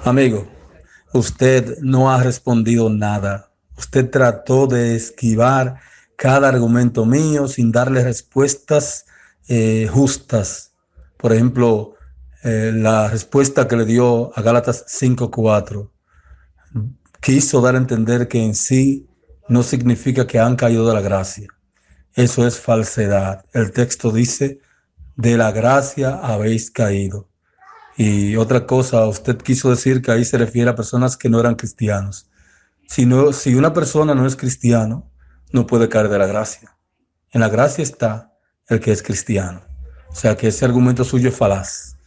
Amigo, usted no ha respondido nada. Usted trató de esquivar cada argumento mío sin darle respuestas justas. Por ejemplo, la respuesta que le dio a Gálatas 5:4 quiso dar a entender que en sí no significa que han caído de la gracia. Eso es falsedad. El texto dice, de la gracia habéis caído. Y otra cosa, usted quiso decir que ahí se refiere a personas que no eran cristianos. Si una persona no es cristiano, no puede caer de la gracia. En la gracia está el que es cristiano. O sea que ese argumento suyo es falaz.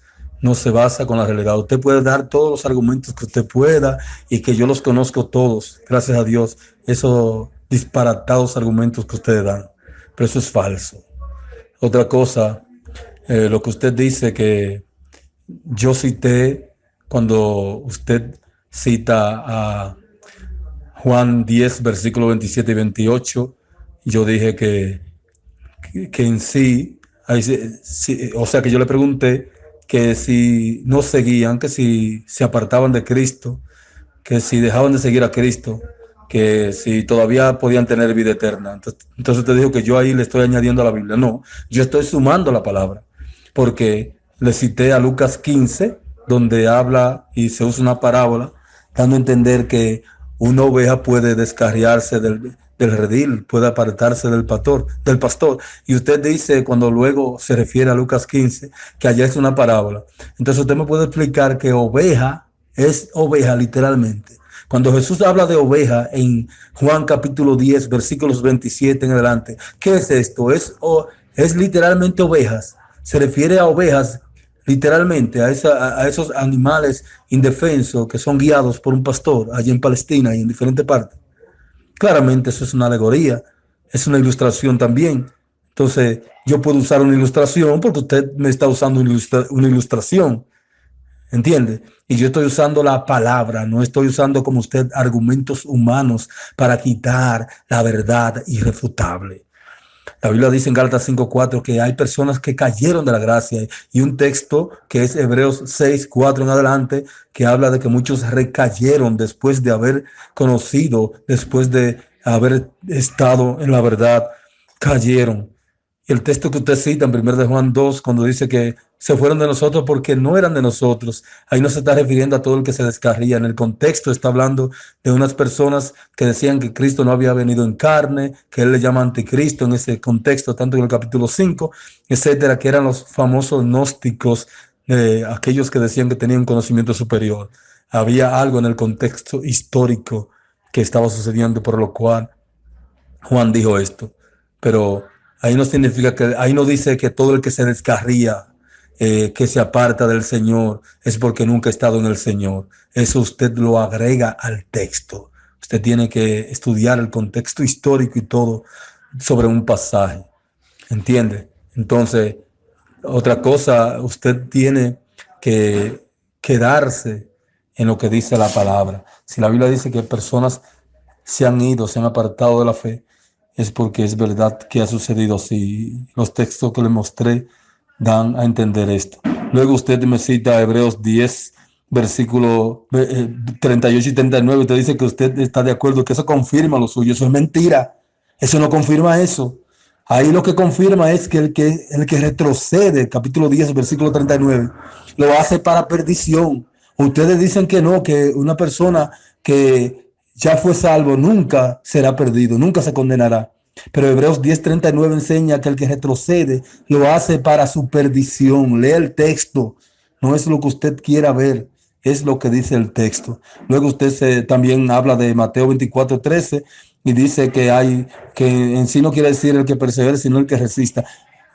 No se basa con la realidad. Usted puede dar todos los argumentos que usted pueda y que yo los conozco todos, gracias a Dios, esos disparatados argumentos que ustedes dan. Pero eso es falso. Otra cosa, lo que usted dice que yo cité cuando usted cita a Juan 10, versículos 27 y 28, yo dije que en sí, o sea que yo le pregunté que si no seguían, que si se apartaban de Cristo, que si dejaban de seguir a Cristo, que si todavía podían tener vida eterna. Entonces usted dijo que yo ahí le estoy añadiendo a la Biblia. No, yo estoy sumando la palabra, porque le cité a Lucas 15, donde habla y se usa una parábola, dando a entender que una oveja puede descarriarse del redil, puede apartarse del pastor. Y usted dice, cuando luego se refiere a Lucas 15, que allá es una parábola. Entonces usted me puede explicar que oveja es oveja literalmente. Cuando Jesús habla de oveja en Juan capítulo 10, versículos 27 en adelante, ¿qué es esto? Es literalmente ovejas. Se refiere a ovejas literalmente, a esos animales indefensos que son guiados por un pastor allí en Palestina y en diferentes partes. Claramente eso es una alegoría, es una ilustración también. Entonces yo puedo usar una ilustración porque usted me está usando una ilustración. ¿Entiende? Y yo estoy usando la palabra, no estoy usando como usted argumentos humanos para quitar la verdad irrefutable. La Biblia dice en Gálatas 5:4 que hay personas que cayeron de la gracia y un texto que es Hebreos 6:4 en adelante que habla de que muchos recayeron después de haber conocido, después de haber estado en la verdad, cayeron. Y el texto que usted cita en 1 de Juan 2, cuando dice que se fueron de nosotros porque no eran de nosotros, ahí no se está refiriendo a todo el que se descarría. En el contexto está hablando de unas personas que decían que Cristo no había venido en carne, que él le llama anticristo en ese contexto, tanto en el capítulo 5, etcétera, que eran los famosos gnósticos, aquellos que decían que tenían conocimiento superior. Había algo en el contexto histórico que estaba sucediendo, por lo cual Juan dijo esto. Pero ahí no significa que, ahí no dice que todo el que se descarría, que se aparta del Señor, es porque nunca ha estado en el Señor. Eso usted lo agrega al texto. Usted tiene que estudiar el contexto histórico y todo sobre un pasaje. ¿Entiende? Entonces, otra cosa, usted tiene que quedarse en lo que dice la palabra. Si la Biblia dice que personas se han ido, se han apartado de la fe, es porque es verdad que ha sucedido así. Los textos que le mostré dan a entender esto. Luego usted me cita Hebreos 10, versículo 38 y 39. Usted dice que usted está de acuerdo, que eso confirma lo suyo. Eso es mentira. Eso no confirma eso. Ahí lo que confirma es que el que retrocede, capítulo 10, versículo 39, lo hace para perdición. Ustedes dicen que no, que una persona que ya fue salvo nunca será perdido, nunca se condenará. Pero Hebreos 10:39 enseña que el que retrocede lo hace para su perdición. Lee el texto, no es lo que usted quiera ver, es lo que dice el texto. Luego usted también habla de Mateo 24:13 y dice que en sí no quiere decir el que persevere, sino el que resista.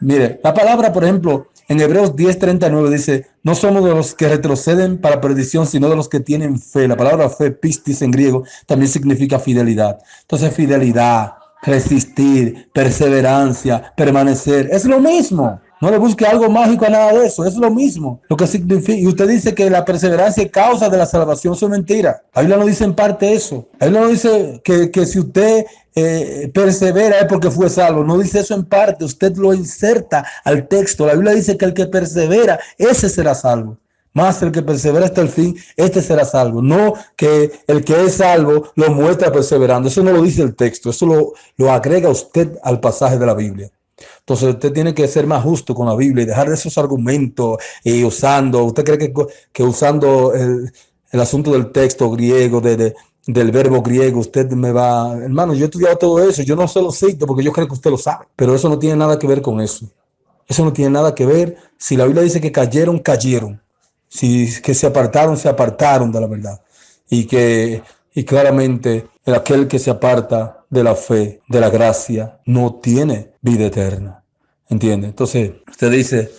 Mire, la palabra, por ejemplo, en Hebreos 10:39 dice, no somos de los que retroceden para perdición, sino de los que tienen fe. La palabra fe, pistis en griego, también significa fidelidad. Entonces, fidelidad, resistir, perseverancia, permanecer, es lo mismo. No le busque algo mágico a nada de eso, es lo mismo. Lo que significa, y usted dice que la perseverancia es causa de la salvación, eso es mentira. La Biblia no dice en parte eso. La Biblia no dice que si usted persevera es porque fue salvo. No dice eso en parte, usted lo inserta al texto. La Biblia dice que el que persevera, ese será salvo. Mas el que persevera hasta el fin, este será salvo. No que el que es salvo lo muestra perseverando. Eso no lo dice el texto, eso lo agrega usted al pasaje de la Biblia. Entonces usted tiene que ser más justo con la Biblia y dejar de esos argumentos y usted cree que usando el asunto del texto griego, del verbo griego, usted me va, hermano, yo he estudiado todo eso, yo no se lo cito porque yo creo que usted lo sabe, pero eso no tiene nada que ver con eso. Eso no tiene nada que ver. Si la Biblia dice que cayeron, cayeron. Si que se apartaron de la verdad. Y claramente aquel que se aparta de la fe, de la gracia, no tiene vida eterna. ¿Entiende? Entonces, usted dice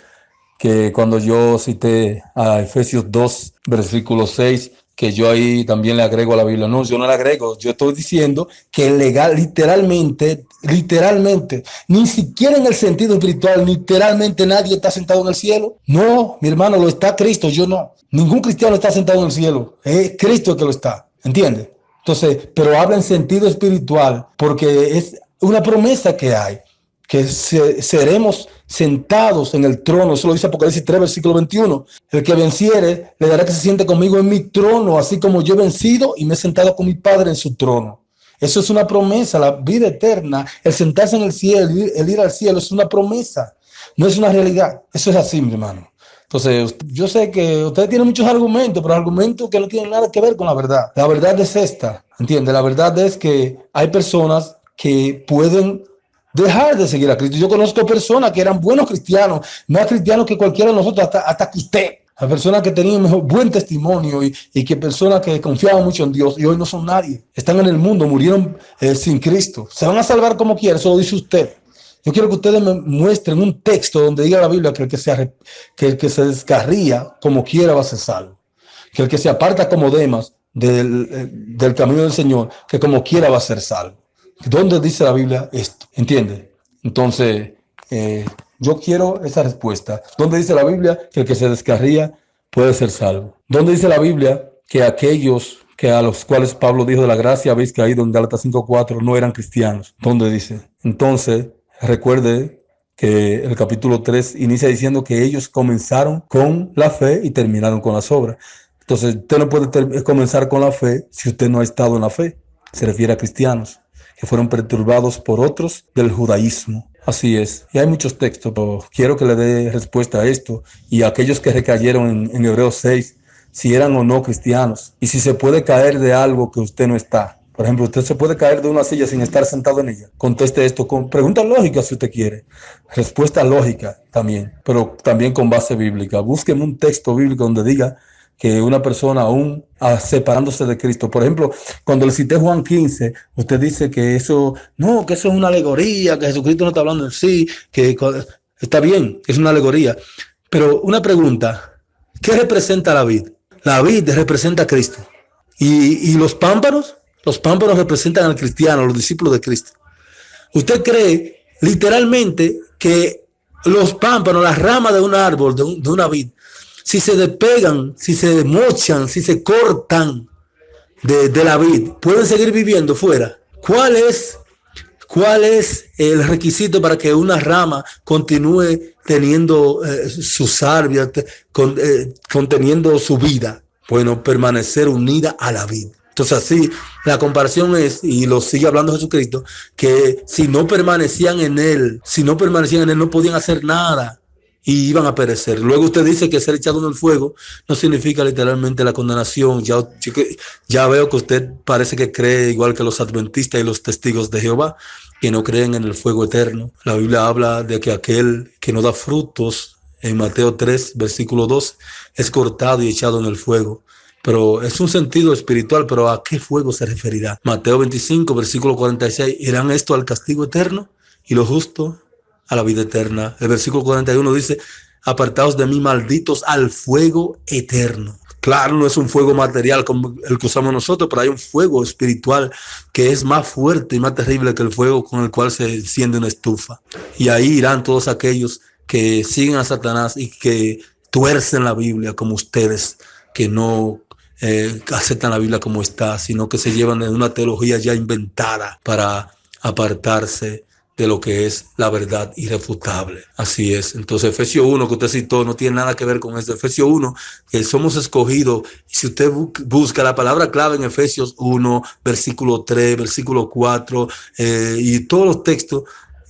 que cuando yo cité a Efesios 2, versículo 6, que yo ahí también le agrego a la Biblia. No, yo no le agrego. Yo estoy diciendo que literalmente, ni siquiera en el sentido espiritual, literalmente nadie está sentado en el cielo. No, mi hermano, lo está Cristo, yo no. Ningún cristiano está sentado en el cielo. Es Cristo el que lo está. ¿Entiende? Entonces, pero habla en sentido espiritual porque es una promesa que hay, que seremos sentados en el trono. Eso lo dice Apocalipsis 3, versículo 21. El que venciere, le dará que se siente conmigo en mi trono, así como yo he vencido y me he sentado con mi Padre en su trono. Eso es una promesa, la vida eterna, el sentarse en el cielo, el ir al cielo, es una promesa, no es una realidad. Eso es así, mi hermano. Entonces, yo sé que ustedes tienen muchos argumentos, pero argumentos que no tienen nada que ver con la verdad. La verdad es esta, ¿entiende? La verdad es que hay personas que pueden dejar de seguir a Cristo. Yo conozco personas que eran buenos cristianos, más cristianos que cualquiera de nosotros, hasta que usted. Hay personas que tenían buen testimonio y que personas que confiaban mucho en Dios y hoy no son nadie. Están en el mundo, murieron sin Cristo. Se van a salvar como quiera, eso lo dice usted. Yo quiero que ustedes me muestren un texto donde diga la Biblia que el que se descarría como quiera va a ser salvo. Que el que se aparta como Demas del camino del Señor, que como quiera va a ser salvo. ¿Dónde dice la Biblia esto? ¿Entiende? Entonces, yo quiero esa respuesta. ¿Dónde dice la Biblia que el que se descarría puede ser salvo? ¿Dónde dice la Biblia que aquellos que a los cuales Pablo dijo de la gracia habéis caído en Gálatas 5:4 no eran cristianos? ¿Dónde dice? Entonces, recuerde que el capítulo 3 inicia diciendo que ellos comenzaron con la fe y terminaron con las obras. Entonces, usted no puede comenzar con la fe si usted no ha estado en la fe. Se refiere a cristianos que fueron perturbados por otros del judaísmo. Así es. Y hay muchos textos, pero quiero que le dé respuesta a esto. Y a aquellos que recayeron en Hebreos 6, si eran o no cristianos. Y si se puede caer de algo que usted no está. Por ejemplo, usted se puede caer de una silla sin estar sentado en ella. Conteste esto con preguntas lógicas si usted quiere. Respuesta lógica también, pero también con base bíblica. Búsqueme un texto bíblico donde diga que una persona aún separándose de Cristo. Por ejemplo, cuando le cité Juan 15, usted dice que eso es una alegoría, que Jesucristo no está hablando en sí, que está bien, que es una alegoría. Pero una pregunta, ¿qué representa la vid? La vid representa a Cristo. ¿Y los pámpanos? Los pámpanos representan al cristiano, los discípulos de Cristo. ¿Usted cree literalmente que los pámpanos, las ramas de un árbol, de una vid, si se despegan, si se mochan, si se cortan de la vid, pueden seguir viviendo fuera? ¿Cuál es el requisito para que una rama continúe teniendo su salvia, conteniendo su vida? Bueno, permanecer unida a la vid. Entonces así, la comparación es, y lo sigue hablando Jesucristo, que si no permanecían en él, no podían hacer nada y iban a perecer. Luego usted dice que ser echado en el fuego no significa literalmente la condenación. Ya veo que usted parece que cree igual que los adventistas y los testigos de Jehová, que no creen en el fuego eterno. La Biblia habla de que aquel que no da frutos, en Mateo 3, versículo 2, es cortado y echado en el fuego. Pero es un sentido espiritual, pero ¿a qué fuego se referirá? Mateo 25, versículo 46, ¿irán esto al castigo eterno y lo justo a la vida eterna? El versículo 41 dice, apartaos de mí, malditos, al fuego eterno. Claro, no es un fuego material como el que usamos nosotros, pero hay un fuego espiritual que es más fuerte y más terrible que el fuego con el cual se enciende una estufa. Y ahí irán todos aquellos que siguen a Satanás y que tuercen la Biblia como ustedes, que no aceptan la Biblia como está, sino que se llevan de una teología ya inventada para apartarse de lo que es la verdad irrefutable. Así es. Entonces, Efesios 1 que usted citó no tiene nada que ver con esto. Efesios 1, que somos escogidos. Y si usted busca la palabra clave en Efesios 1, versículo 3, versículo 4, y todos los textos,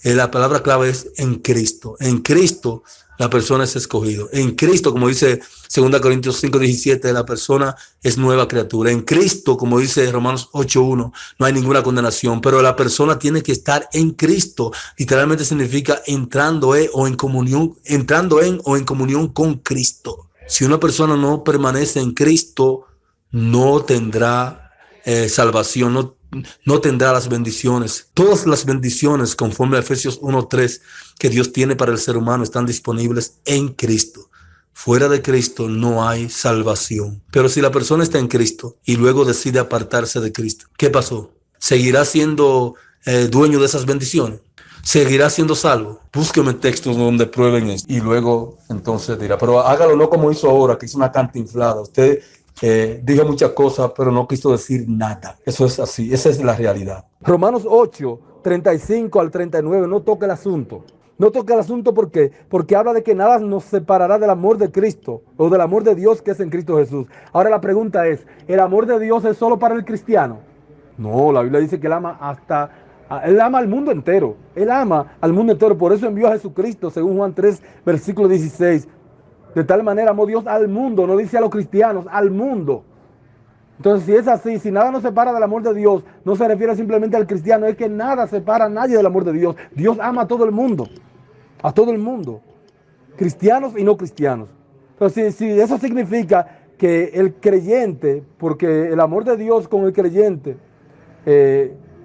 la palabra clave es en Cristo. En Cristo la persona es escogido. En Cristo, como dice 2 Corintios 5:17, la persona es nueva criatura. En Cristo, como dice Romanos 8:1, no hay ninguna condenación, pero la persona tiene que estar en Cristo. Literalmente significa entrando en o en comunión con Cristo. Si una persona no permanece en Cristo, no tendrá salvación, no tendrá las bendiciones. Todas las bendiciones, conforme a Efesios 1:3, que Dios tiene para el ser humano, están disponibles en Cristo. Fuera de Cristo no hay salvación. Pero si la persona está en Cristo y luego decide apartarse de Cristo, ¿qué pasó? ¿Seguirá siendo dueño de esas bendiciones? ¿Seguirá siendo salvo? Búsqueme textos donde prueben eso. Y luego entonces dirá, pero hágalo no como hizo ahora, que hizo una cantinflada. Usted dijo muchas cosas, pero no quiso decir nada. Eso es así, esa es la realidad. Romanos 8:35 al 39, no toca el asunto. No toca el asunto porque habla de que nada nos separará del amor de Cristo o del amor de Dios que es en Cristo Jesús. Ahora la pregunta es, ¿el amor de Dios es solo para el cristiano? No, la Biblia dice que Él ama al mundo entero. Él ama al mundo entero, por eso envió a Jesucristo, según Juan 3, versículo 16. De tal manera amó Dios al mundo, no dice a los cristianos, al mundo. Entonces, si es así, si nada nos separa del amor de Dios, no se refiere simplemente al cristiano, es que nada separa a nadie del amor de Dios. Dios ama a todo el mundo, cristianos y no cristianos. Entonces, si eso significa que el creyente, porque el amor de Dios con el creyente,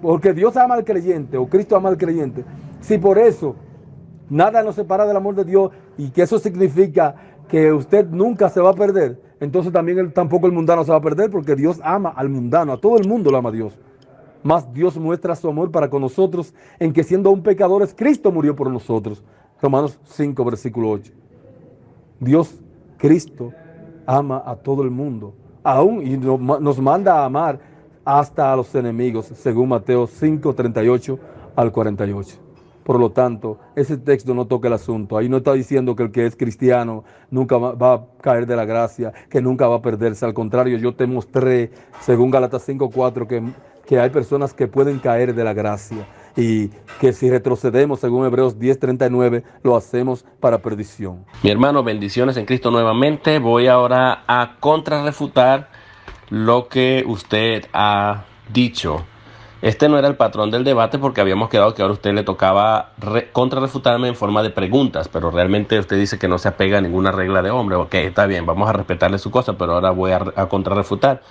porque Dios ama al creyente, o Cristo ama al creyente, si por eso nada nos separa del amor de Dios y que eso significa que usted nunca se va a perder, entonces también tampoco el mundano se va a perder, porque Dios ama al mundano, a todo el mundo lo ama Dios. Mas Dios muestra su amor para con nosotros en que siendo aún pecadores, Cristo murió por nosotros. Romanos 5, versículo 8. Cristo ama a todo el mundo, aún y nos manda a amar hasta a los enemigos, según Mateo 5, 38 al 48. Por lo tanto, ese texto no toca el asunto. Ahí no está diciendo que el que es cristiano nunca va a caer de la gracia, que nunca va a perderse. Al contrario, yo te mostré, según Gálatas 5:4, que hay personas que pueden caer de la gracia y que si retrocedemos, según Hebreos 10:39, lo hacemos para perdición. Mi hermano, bendiciones en Cristo nuevamente. Voy ahora a contrarrefutar lo que usted ha dicho. Este no era el patrón del debate porque habíamos quedado que ahora a usted le tocaba contrarrefutarme en forma de preguntas, pero realmente usted dice que no se apega a ninguna regla de hombre. Ok, está bien, vamos a respetarle su cosa, pero ahora voy a contrarrefutar.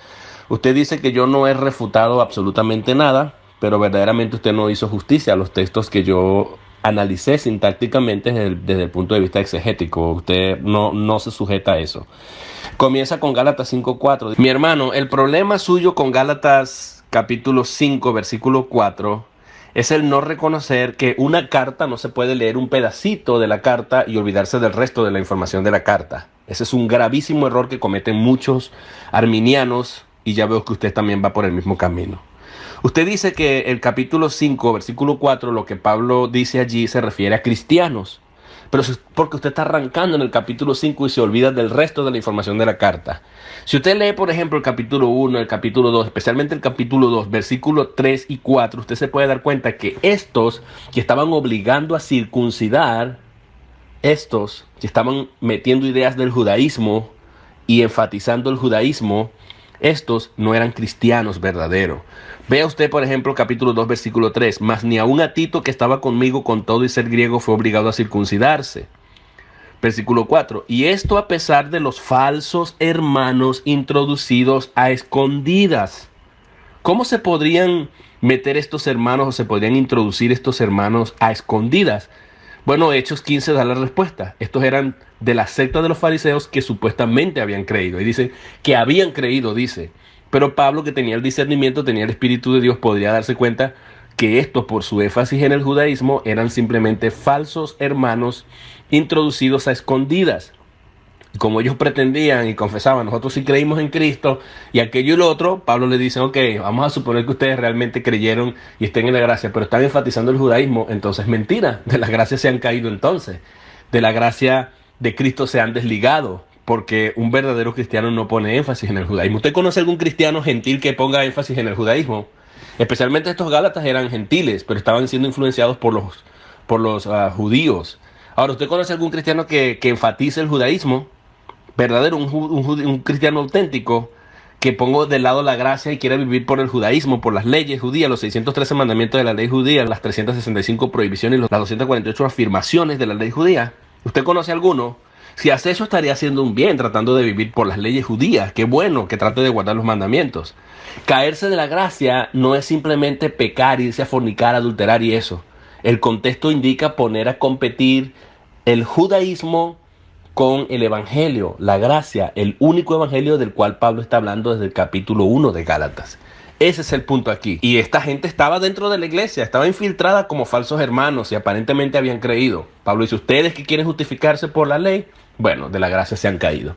Usted dice que yo no he refutado absolutamente nada, pero verdaderamente usted no hizo justicia a los textos que yo analicé sintácticamente desde el punto de vista exegético. Usted no se sujeta a eso. Comienza con Gálatas 5:4. Mi hermano, el problema suyo con Gálatas capítulo 5, versículo 4, es el no reconocer que una carta no se puede leer un pedacito de la carta y olvidarse del resto de la información de la carta. Ese es un gravísimo error que cometen muchos arminianos y ya veo que usted también va por el mismo camino. Usted dice que el capítulo 5, versículo 4, lo que Pablo dice allí se refiere a cristianos. Pero es porque usted está arrancando en el capítulo 5 y se olvida del resto de la información de la carta. Si usted lee, por ejemplo, el capítulo 1, el capítulo 2, especialmente el capítulo 2, versículos 3 y 4, usted se puede dar cuenta que estos que estaban obligando a circuncidar, estos que estaban metiendo ideas del judaísmo y enfatizando el judaísmo, estos no eran cristianos verdaderos. Vea usted, por ejemplo, capítulo 2, versículo 3. Mas ni aun a Tito, que estaba conmigo con todo y ser griego, fue obligado a circuncidarse. Versículo 4. Y esto a pesar de los falsos hermanos introducidos a escondidas. ¿Cómo se podrían meter estos hermanos o se podrían introducir estos hermanos a escondidas? Bueno, Hechos 15 da la respuesta. Estos eran de la secta de los fariseos que supuestamente habían creído. Y dice que habían creído, dice. Pero Pablo, que tenía el discernimiento, tenía el Espíritu de Dios, podría darse cuenta que estos, por su énfasis en el judaísmo, eran simplemente falsos hermanos introducidos a escondidas. Como ellos pretendían y confesaban, nosotros sí creímos en Cristo y aquello y lo otro, Pablo le dice, ok, vamos a suponer que ustedes realmente creyeron y estén en la gracia, pero están enfatizando el judaísmo, entonces mentira, de la gracia se han caído entonces, de la gracia de Cristo se han desligado, porque un verdadero cristiano no pone énfasis en el judaísmo. ¿Usted conoce algún cristiano gentil que ponga énfasis en el judaísmo? Especialmente estos gálatas eran gentiles, pero estaban siendo influenciados por los judíos. Ahora, ¿usted conoce algún cristiano que enfatice el judaísmo? Verdadero, un cristiano auténtico que ponga de lado la gracia y quiera vivir por el judaísmo, por las leyes judías, los 613 mandamientos de la ley judía, las 365 prohibiciones y las 248 afirmaciones de la ley judía. ¿Usted conoce alguno? Si hace eso estaría haciendo un bien, tratando de vivir por las leyes judías. Qué bueno que trate de guardar los mandamientos. Caerse de la gracia no es simplemente pecar, irse a fornicar, adulterar y eso. El contexto indica poner a competir el judaísmo con el evangelio, la gracia, el único evangelio del cual Pablo está hablando desde el capítulo 1 de Gálatas. Ese es el punto aquí. Y esta gente estaba dentro de la iglesia, estaba infiltrada como falsos hermanos y aparentemente habían creído. Pablo dice, ustedes que quieren justificarse por la ley, bueno, de la gracia se han caído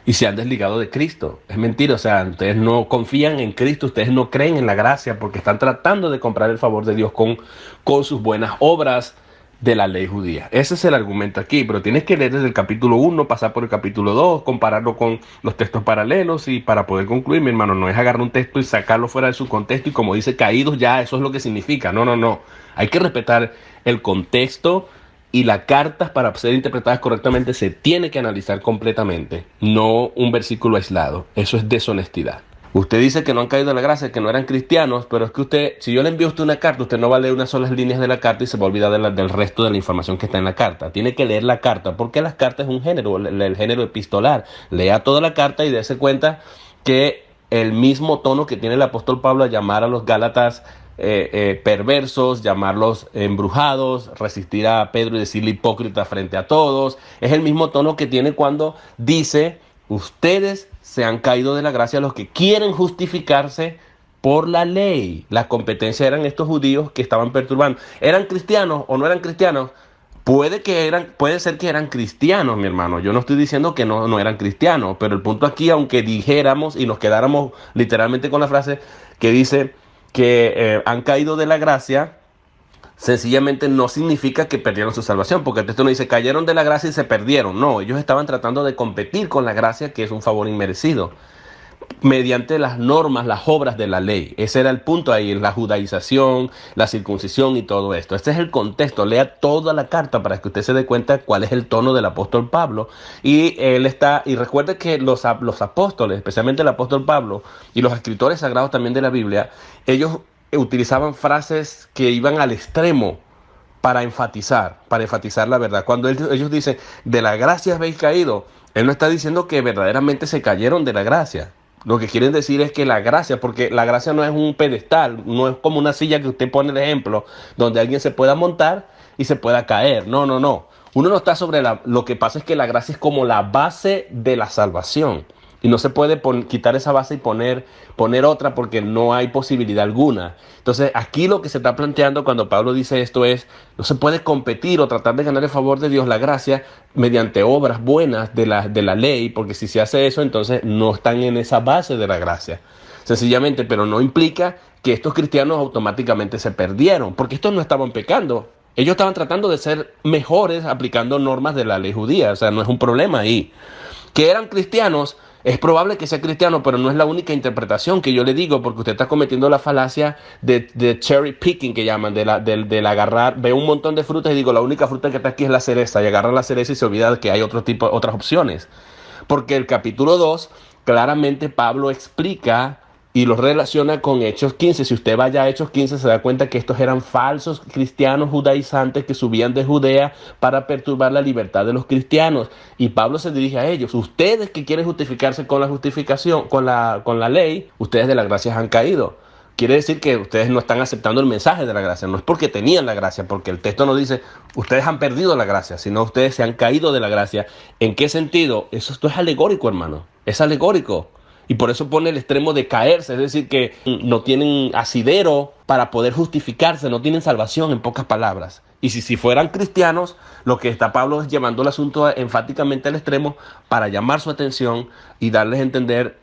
y se han desligado de Cristo. Es mentira, o sea, ustedes no confían en Cristo, ustedes no creen en la gracia porque están tratando de comprar el favor de Dios con sus buenas obras de la ley judía. Ese es el argumento aquí, pero tienes que leer desde el capítulo 1, pasar por el capítulo 2, compararlo con los textos paralelos y para poder concluir, mi hermano, no es agarrar un texto y sacarlo fuera de su contexto y como dice caídos ya, eso es lo que significa. No. Hay que respetar el contexto y las cartas para ser interpretadas correctamente se tiene que analizar completamente, no un versículo aislado. Eso es deshonestidad. Usted dice que no han caído en la gracia, que no eran cristianos, pero es que usted, si yo le envío a usted una carta, usted no va a leer unas solas líneas de la carta y se va a olvidar del resto de la información que está en la carta. Tiene que leer la carta, porque las cartas es un género, el género epistolar. Lea toda la carta y dése cuenta que el mismo tono que tiene el apóstol Pablo a llamar a los gálatas perversos, llamarlos embrujados, resistir a Pedro y decirle hipócrita frente a todos, es el mismo tono que tiene cuando dice, ustedes se han caído de la gracia los que quieren justificarse por la ley. La competencia eran estos judíos que estaban perturbando. ¿Eran cristianos o no eran cristianos? Puede ser que eran cristianos, mi hermano. Yo no estoy diciendo que no eran cristianos, pero el punto aquí, aunque dijéramos y nos quedáramos literalmente con la frase que dice que han caído de la gracia, sencillamente no significa que perdieron su salvación, porque el texto no dice cayeron de la gracia y se perdieron. No, ellos estaban tratando de competir con la gracia, que es un favor inmerecido, mediante las normas, las obras de la ley. Ese era el punto ahí, la judaización, la circuncisión y todo esto. Este es el contexto. Lea toda la carta para que usted se dé cuenta cuál es el tono del apóstol Pablo. Y recuerde que los apóstoles, especialmente el apóstol Pablo y los escritores sagrados también de la Biblia, ellos utilizaban frases que iban al extremo para enfatizar la verdad. Cuando ellos dicen, de la gracia habéis caído, él no está diciendo que verdaderamente se cayeron de la gracia. Lo que quieren decir es que la gracia, porque la gracia no es un pedestal, no es como una silla que usted pone de ejemplo, donde alguien se pueda montar y se pueda caer. No. Uno no está sobre lo que pasa es que la gracia es como la base de la salvación. Y no se puede quitar esa base y poner otra porque no hay posibilidad alguna. Entonces, aquí lo que se está planteando cuando Pablo dice esto es, no se puede competir o tratar de ganar el favor de Dios, la gracia, mediante obras buenas de la ley, porque si se hace eso, entonces no están en esa base de la gracia. Sencillamente, pero no implica que estos cristianos automáticamente se perdieron, porque estos no estaban pecando. Ellos estaban tratando de ser mejores aplicando normas de la ley judía, o sea, no es un problema ahí. Que eran cristianos, es probable que sea cristiano, pero no es la única interpretación que yo le digo, porque usted está cometiendo la falacia de cherry picking, que llaman, del agarrar, ve un montón de frutas y digo, la única fruta que está aquí es la cereza, y agarra la cereza y se olvida de que hay otras opciones. Porque el capítulo 2, claramente Pablo explica y los relaciona con Hechos 15. Si usted vaya a Hechos 15, se da cuenta que estos eran falsos cristianos judaizantes que subían de Judea para perturbar la libertad de los cristianos. Y Pablo se dirige a ellos. Ustedes que quieren justificarse con la justificación, con la ley, ustedes de la gracia han caído. Quiere decir que ustedes no están aceptando el mensaje de la gracia. No es porque tenían la gracia, porque el texto no dice ustedes han perdido la gracia, sino ustedes se han caído de la gracia. ¿En qué sentido? Esto es alegórico, hermano. Es alegórico. Y por eso pone el extremo de caerse, es decir, que no tienen asidero para poder justificarse, no tienen salvación, en pocas palabras. Y si fueran cristianos, lo que está Pablo es llevando el asunto enfáticamente al extremo para llamar su atención y darles a entender,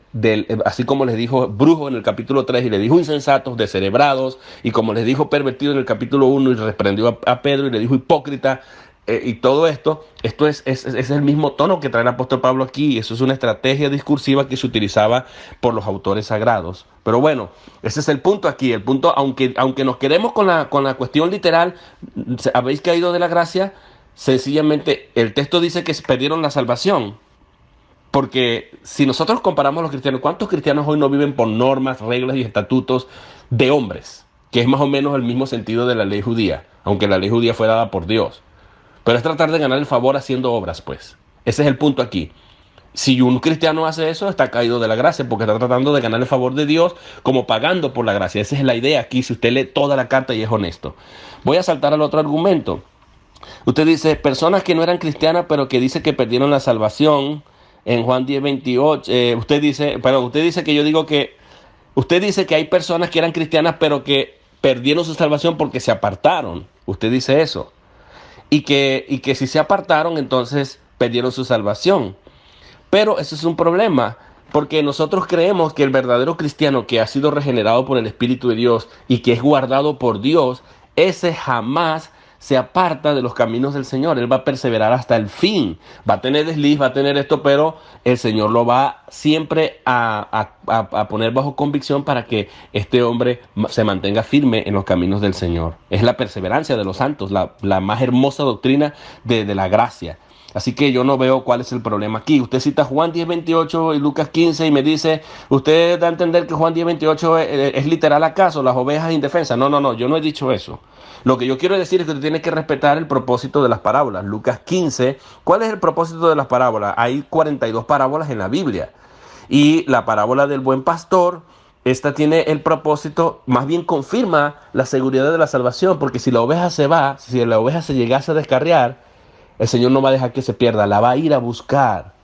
así como les dijo brujo en el capítulo 3 y le dijo insensatos, descerebrados, y como les dijo pervertido en el capítulo 1 y reprendió a Pedro y le dijo hipócrita, y todo esto es el mismo tono que trae el apóstol Pablo aquí. Eso es una estrategia discursiva que se utilizaba por los autores sagrados. Pero bueno, ese es el punto aquí. El punto, aunque nos quedemos con la cuestión literal, habéis caído de la gracia, sencillamente el texto dice que perdieron la salvación. Porque si nosotros comparamos a los cristianos, ¿cuántos cristianos hoy no viven por normas, reglas y estatutos de hombres? Que es más o menos el mismo sentido de la ley judía, aunque la ley judía fue dada por Dios. Pero es tratar de ganar el favor haciendo obras, pues. Ese es el punto aquí. Si un cristiano hace eso, está caído de la gracia, porque está tratando de ganar el favor de Dios como pagando por la gracia. Esa es la idea aquí, si usted lee toda la carta y es honesto. Voy a saltar al otro argumento. Usted dice, personas que no eran cristianas, pero que dice que perdieron la salvación en Juan 10:28. Usted dice que yo digo que... Usted dice que hay personas que eran cristianas, pero que perdieron su salvación porque se apartaron. Usted dice eso. Y que si se apartaron, entonces perdieron su salvación. Pero eso es un problema, porque nosotros creemos que el verdadero cristiano que ha sido regenerado por el Espíritu de Dios y que es guardado por Dios, ese jamás se aparta de los caminos del Señor. Él va a perseverar hasta el fin. Va a tener desliz, va a tener esto, pero el Señor lo va siempre a poner bajo convicción para que este hombre se mantenga firme en los caminos del Señor. Es la perseverancia de los santos, la más hermosa doctrina de la gracia. Así que yo no veo cuál es el problema aquí. Usted cita Juan 10:28 y Lucas 15 y me dice, ¿usted da a entender que Juan 10:28 es literal acaso? Las ovejas indefensas. No, yo no he dicho eso. Lo que yo quiero decir es que usted tiene que respetar el propósito de las parábolas. Lucas 15, ¿cuál es el propósito de las parábolas? Hay 42 parábolas en la Biblia. Y la parábola del buen pastor, esta tiene el propósito, más bien confirma la seguridad de la salvación, porque si la oveja se va, si la oveja se llegase a descarriar, el Señor no va a dejar que se pierda, la va a ir a buscar.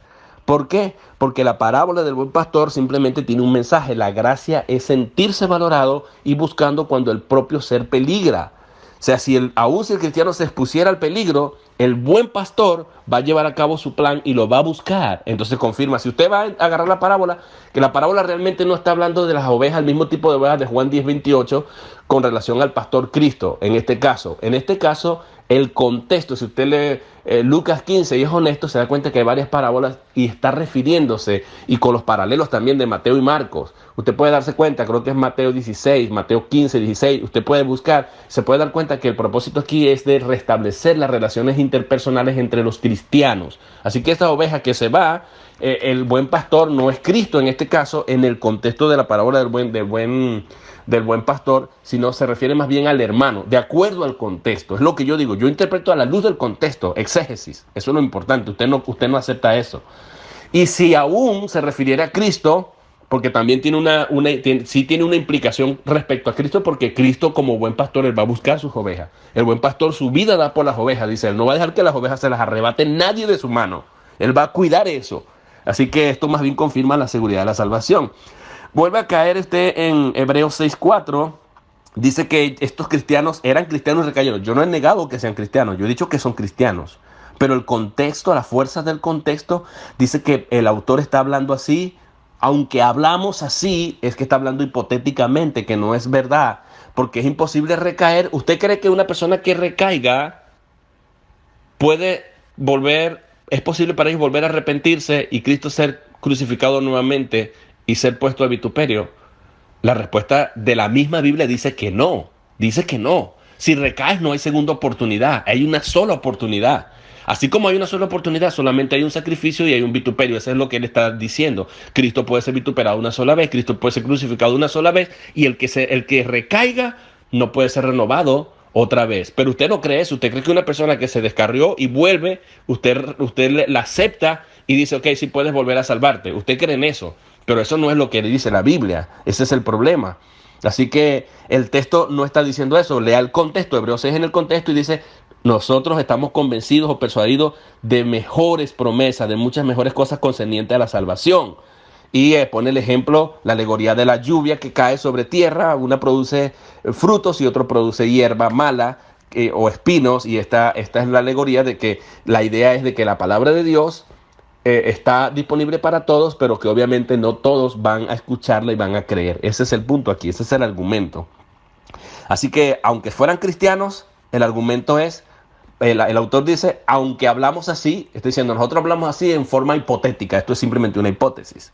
¿Por qué? Porque la parábola del buen pastor simplemente tiene un mensaje. La gracia es sentirse valorado y buscando cuando el propio ser peligra. O sea, aún si el cristiano se expusiera al peligro, el buen pastor va a llevar a cabo su plan y lo va a buscar. Entonces confirma, si usted va a agarrar la parábola, que la parábola realmente no está hablando de las ovejas, el mismo tipo de ovejas de Juan 10:28 con relación al pastor Cristo, en este caso. En este caso, el contexto, si usted lee Lucas 15 y es honesto, se da cuenta que hay varias parábolas y está refiriéndose, y con los paralelos también de Mateo y Marcos. Usted puede darse cuenta, creo que es Mateo 16, Mateo 15, 16, usted puede buscar, se puede dar cuenta que el propósito aquí es de restablecer las relaciones interpersonales entre los cristianos. Así que esta oveja que se va, el buen pastor no es Cristo en este caso, en el contexto de la parábola del buen pastor, sino se refiere más bien al hermano, de acuerdo al contexto. Es lo que yo digo, yo interpreto a la luz del contexto, exégesis, eso es lo importante, usted no acepta eso. Y si aún se refiriera a Cristo, porque también tiene una implicación respecto a Cristo, porque Cristo como buen pastor, Él va a buscar sus ovejas. El buen pastor su vida da por las ovejas, dice Él, no va a dejar que las ovejas se las arrebate nadie de su mano. Él va a cuidar eso. Así que esto más bien confirma la seguridad de la salvación. Vuelve a caer en Hebreos 6:4, dice que estos cristianos eran cristianos y recayeron. Yo no he negado que sean cristianos, yo he dicho que son cristianos. Pero el contexto, las fuerzas del contexto, dice que el autor está hablando así. Aunque hablamos así, es que está hablando hipotéticamente, que no es verdad, porque es imposible recaer. ¿Usted cree que una persona que recaiga puede volver, es posible para ellos volver a arrepentirse y Cristo ser crucificado nuevamente y ser puesto a vituperio? La respuesta de la misma Biblia dice que no. Si recaes no hay segunda oportunidad, hay una sola oportunidad. Así como hay una sola oportunidad, solamente hay un sacrificio y hay un vituperio. Eso es lo que él está diciendo. Cristo puede ser vituperado una sola vez, Cristo puede ser crucificado una sola vez, y el que recaiga no puede ser renovado otra vez. Pero usted no cree eso. Usted cree que una persona que se descarrió y vuelve, usted la acepta y dice, ok, sí puedes volver a salvarte. Usted cree en eso, pero eso no es lo que dice la Biblia. Ese es el problema. Así que el texto no está diciendo eso. Lea el contexto. Hebreos 6 en el contexto y dice, nosotros estamos convencidos o persuadidos de mejores promesas, de muchas mejores cosas concernientes a la salvación. Y pone el ejemplo, la alegoría de la lluvia que cae sobre tierra. Una produce frutos y otro produce hierba mala o espinos, y esta es la alegoría de que la idea es de que la palabra de Dios está disponible para todos, pero que obviamente no todos van a escucharla y van a creer. Ese es el punto aquí, ese es el argumento. Así que, aunque fueran cristianos, el argumento es, el autor dice, aunque hablamos así, está diciendo, nosotros hablamos así en forma hipotética, esto es simplemente una hipótesis,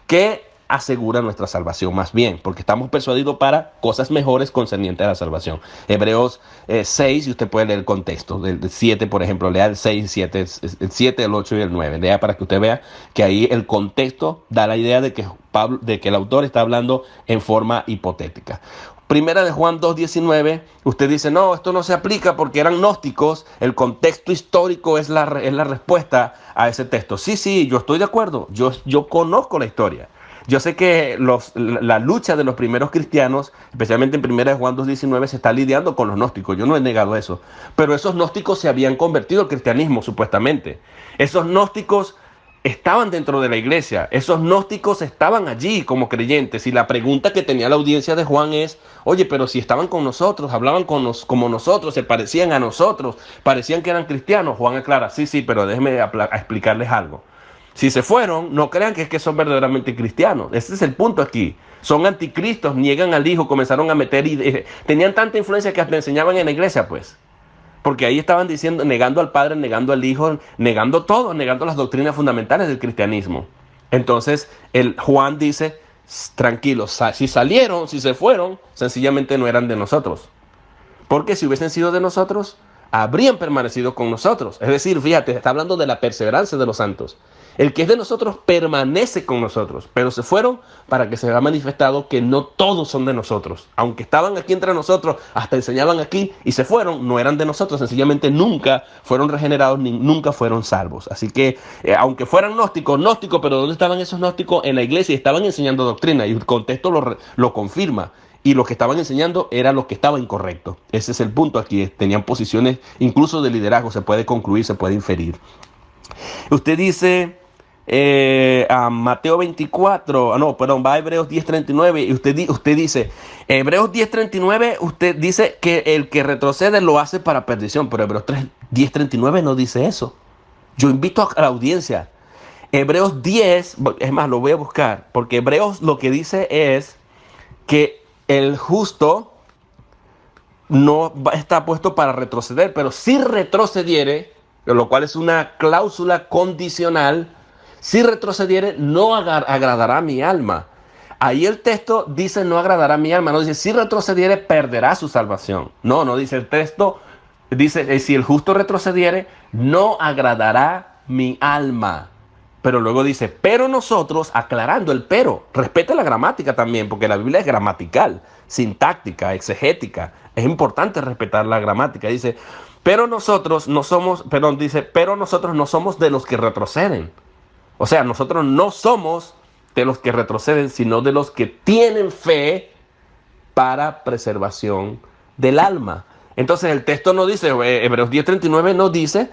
que asegura nuestra salvación más bien, porque estamos persuadidos para cosas mejores concernientes a la salvación. Hebreos 6, y usted puede leer el contexto, del 7, por ejemplo, lea el 6, 7, el 7, el 8 y el 9, lea para que usted vea que ahí el contexto da la idea de que el autor está hablando en forma hipotética. Primera de Juan 2:19, usted dice, no, esto no se aplica porque eran gnósticos, el contexto histórico es la respuesta a ese texto. Sí, yo estoy de acuerdo, yo conozco la historia. Yo sé que la lucha de los primeros cristianos, especialmente en Primera de Juan 2:19, se está lidiando con los gnósticos. Yo no he negado eso. Pero esos gnósticos se habían convertido al cristianismo, supuestamente. Esos gnósticos estaban dentro de la iglesia. Esos gnósticos estaban allí como creyentes. Y la pregunta que tenía la audiencia de Juan es, oye, pero si estaban con nosotros, hablaban como nosotros, se parecían a nosotros, parecían que eran cristianos. Juan aclara, sí, pero déjenme explicarles algo. Si se fueron, no crean que es que son verdaderamente cristianos. Ese es el punto aquí. Son anticristos, niegan al Hijo, comenzaron a meter... tenían tanta influencia que hasta enseñaban en la iglesia, pues. Porque ahí estaban diciendo, negando al Padre, negando al Hijo, negando todo, negando las doctrinas fundamentales del cristianismo. Entonces, Juan dice, tranquilos, si salieron, si se fueron, sencillamente no eran de nosotros. Porque si hubiesen sido de nosotros, habrían permanecido con nosotros. Es decir, fíjate, está hablando de la perseverancia de los santos. El que es de nosotros permanece con nosotros, pero se fueron para que se vea manifestado que no todos son de nosotros. Aunque estaban aquí entre nosotros, hasta enseñaban aquí y se fueron, no eran de nosotros, sencillamente nunca fueron regenerados, ni nunca fueron salvos. Así que, aunque fueran gnósticos, pero ¿dónde estaban esos gnósticos? En la iglesia, estaban enseñando doctrina y el contexto lo confirma. Y lo que estaban enseñando era lo que estaba incorrecto. Ese es el punto aquí. Tenían posiciones incluso de liderazgo, se puede concluir, se puede inferir. Usted dice... a Mateo 24, va a Hebreos 10:39 y usted dice, Hebreos 10:39, usted dice que el que retrocede lo hace para perdición, pero Hebreos 10:39 no dice eso. Yo invito a la audiencia, Hebreos 10, es más, lo voy a buscar, porque Hebreos lo que dice es que el justo no está puesto para retroceder, pero si retrocediere, lo cual es una cláusula condicional, si retrocediere, no agradará a mi alma. Ahí el texto dice no agradará a mi alma. No dice si retrocediere, perderá su salvación. No dice el texto. Dice si el justo retrocediere, no agradará mi alma. Pero luego dice, pero nosotros, aclarando el pero. Respete la gramática también, porque la Biblia es gramatical, sintáctica, exegética. Es importante respetar la gramática. Dice, pero nosotros no somos de los que retroceden. O sea, nosotros no somos de los que retroceden, sino de los que tienen fe para preservación del alma. Entonces el texto no dice, Hebreos 10:39 no dice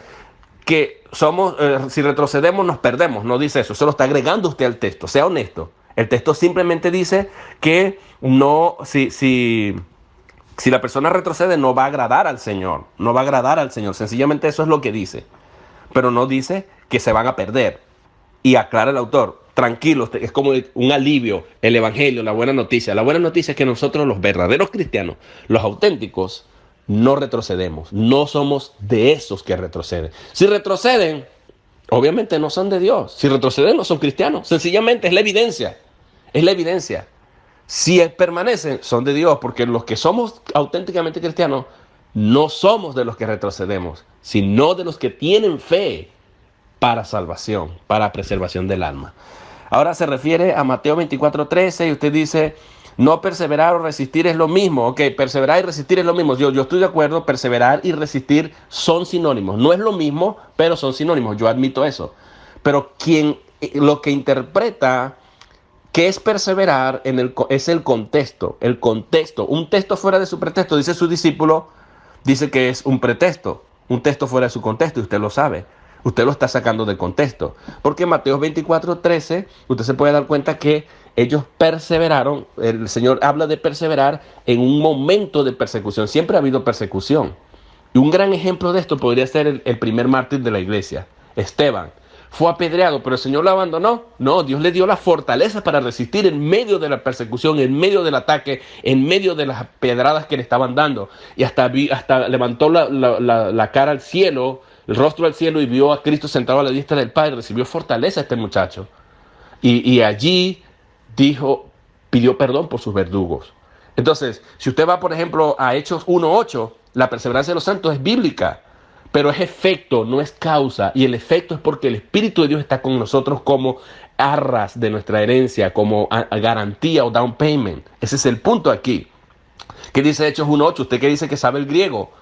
que somos, si retrocedemos nos perdemos. No dice eso lo está agregando usted al texto, sea honesto. El texto simplemente dice que no, si la persona retrocede no va a agradar al Señor, sencillamente eso es lo que dice. Pero no dice que se van a perder. Y aclara el autor, tranquilos, es como un alivio, el evangelio, la buena noticia. La buena noticia es que nosotros, los verdaderos cristianos, los auténticos, no retrocedemos. No somos de esos que retroceden. Si retroceden, obviamente no son de Dios. Si retroceden, no son cristianos. Sencillamente es la evidencia. Es la evidencia. Si permanecen, son de Dios, porque los que somos auténticamente cristianos, no somos de los que retrocedemos, sino de los que tienen fe para salvación, para preservación del alma. Ahora se refiere a Mateo 24:13 y usted dice, no perseverar o resistir es lo mismo. Ok, perseverar y resistir es lo mismo. Yo estoy de acuerdo, perseverar y resistir son sinónimos. No es lo mismo, pero son sinónimos. Yo admito eso. Pero lo que interpreta qué es perseverar es el contexto. El contexto. Un texto fuera de su pretexto, dice su discípulo, dice que es un pretexto. Un texto fuera de su contexto y usted lo sabe. Usted lo está sacando del contexto. Porque en Mateo 24:13, usted se puede dar cuenta que ellos perseveraron. El Señor habla de perseverar en un momento de persecución. Siempre ha habido persecución. Y un gran ejemplo de esto podría ser el primer mártir de la iglesia, Esteban. Fue apedreado, pero el Señor lo abandonó. No, Dios le dio la fortaleza para resistir en medio de la persecución, en medio del ataque, en medio de las pedradas que le estaban dando. Y hasta levantó la cara al cielo, el rostro al cielo, y vio a Cristo sentado a la diestra del Padre. Recibió fortaleza este muchacho. Y allí pidió perdón por sus verdugos. Entonces, si usted va, por ejemplo, a Hechos 1:8, la perseverancia de los santos es bíblica. Pero es efecto, no es causa. Y el efecto es porque el Espíritu de Dios está con nosotros como arras de nuestra herencia, como garantía o down payment. Ese es el punto aquí. ¿Qué dice Hechos 1:8? ¿Usted qué dice que sabe el griego?